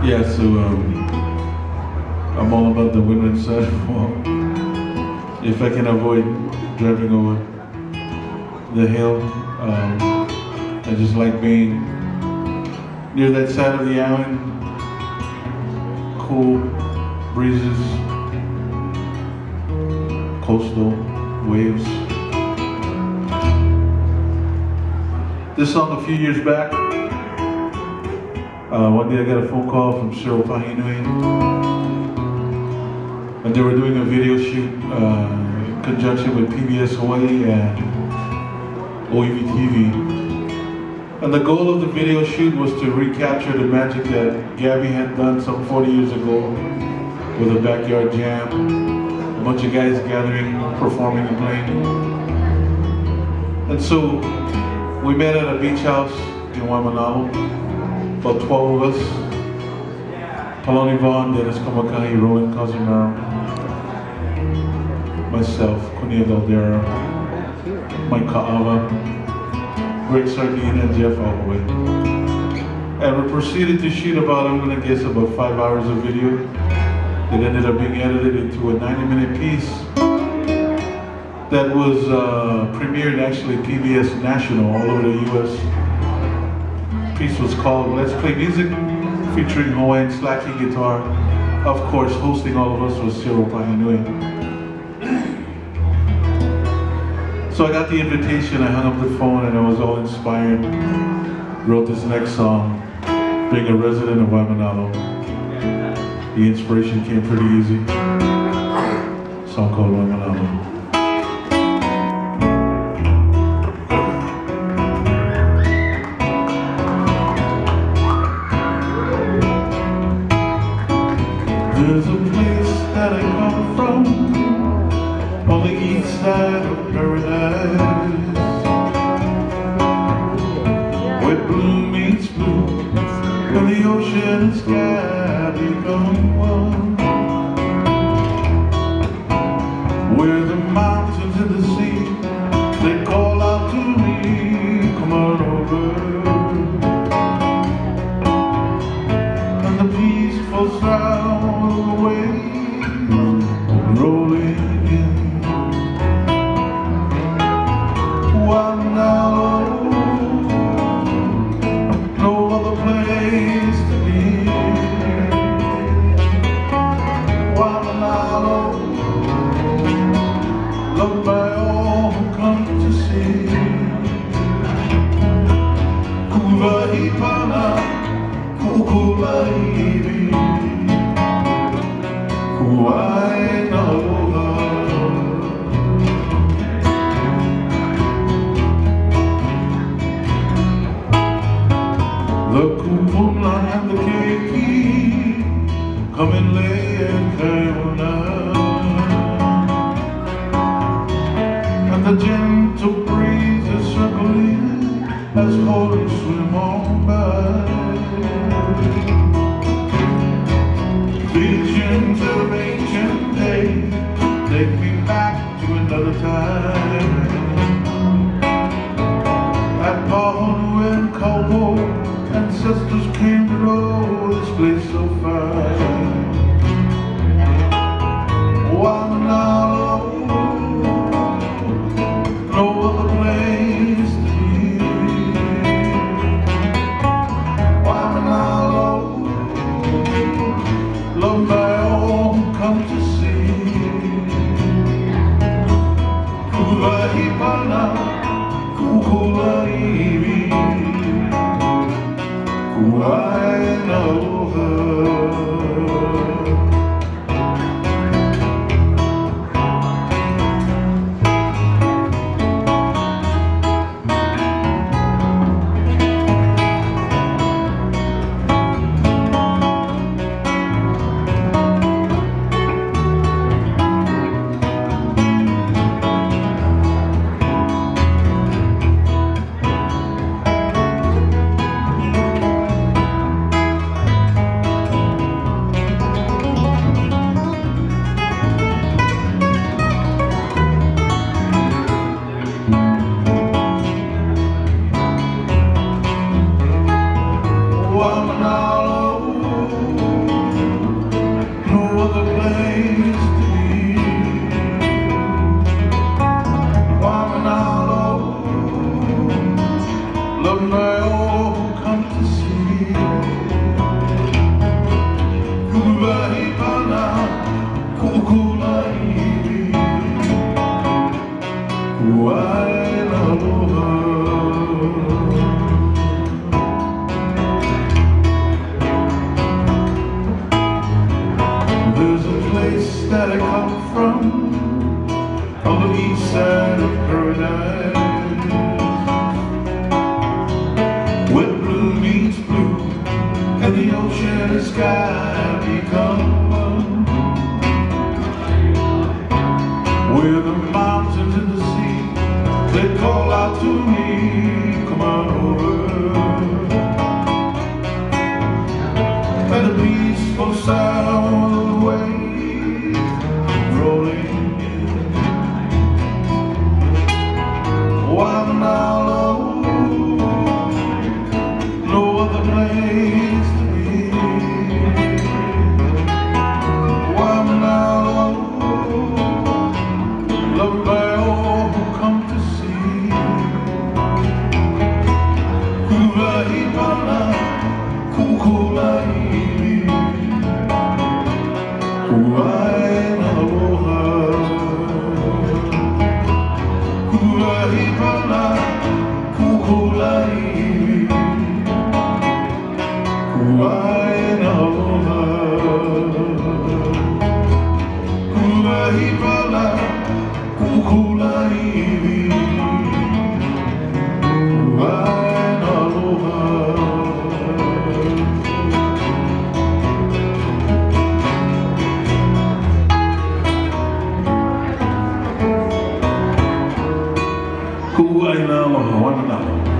Yeah, so I'm all about the windward side. If I can avoid driving over the hill, I just like being near that side of the island. Cool breezes, coastal waves. This song a few years back. One day I got a phone call from Cheryl Pahinui, and they were doing a video shoot in conjunction with PBS Hawaii and OEV-TV. And the goal of the video shoot was to recapture the magic that Gabby had done some 40 years ago with a backyard jam, a bunch of guys gathering, performing and playing. And so we met at a beach house in Waimanalo. About 12 of us. Palani Vaughn, Dennis Kamakahi, Roland Cozumaro, myself, Kunia Daldera, Mike Ka'ava, Greg Sardine, and Jeff Alloway. And we proceeded to shoot about, I'm gonna guess, about 5 hours of video. It ended up being edited into a 90-minute piece that was premiered actually PBS National all over the US. Piece was called Let's Play Music, featuring Hawaiian slacking guitar. Of course, hosting all of us was Cheryl Pahinui. So I got the invitation, I hung up the phone, and I was all inspired. Wrote this next song, being a resident of Waimanalo. The inspiration came pretty easy. A song called Waimanalo. There's a place that I come from, on the east side of paradise, where blue meets blue, where the ocean and sky become one, where the mountains and the sea, they call out to me, come on over, and the peaceful sound rolling in. Waimanalo, no other place to be. Waimanalo, loved by all who come to see. Ku'ahipana, kukulaiwi. The kupuna and the keiki come and lay in Kaiwana, and the gentle breezes circling as holding swim on by. Visions of ancient days take me back to another time. At Pahonu and Kaupo, ancestors came to know this place so fine. Waimanalo, no other place to be. Waimanalo, loved by all who come to see. Ku'ahipana, kukulaiwi. I know her. Waimanalo, no other place to be. Wamanalo, love my all come to see. Kuhahipana, kukulaiwi, kuailaloha. There's a place that I come from, on the east side of paradise, where blue meets blue, and the ocean and sky become one, where the mountains and the sea, they call out to me, come on over. And the peaceful sound of the waves rolling in. Wamanalo, no other place to be. Wamanalo, loved by all who come to see. Kuhahipana, kukulaiwi, kuailaloha. Kuhahipana, kukulaiwi, kuailaloha. Kuhahipana, kukulaiwi, kuailaloha. Kuailaloha, Wamanalo.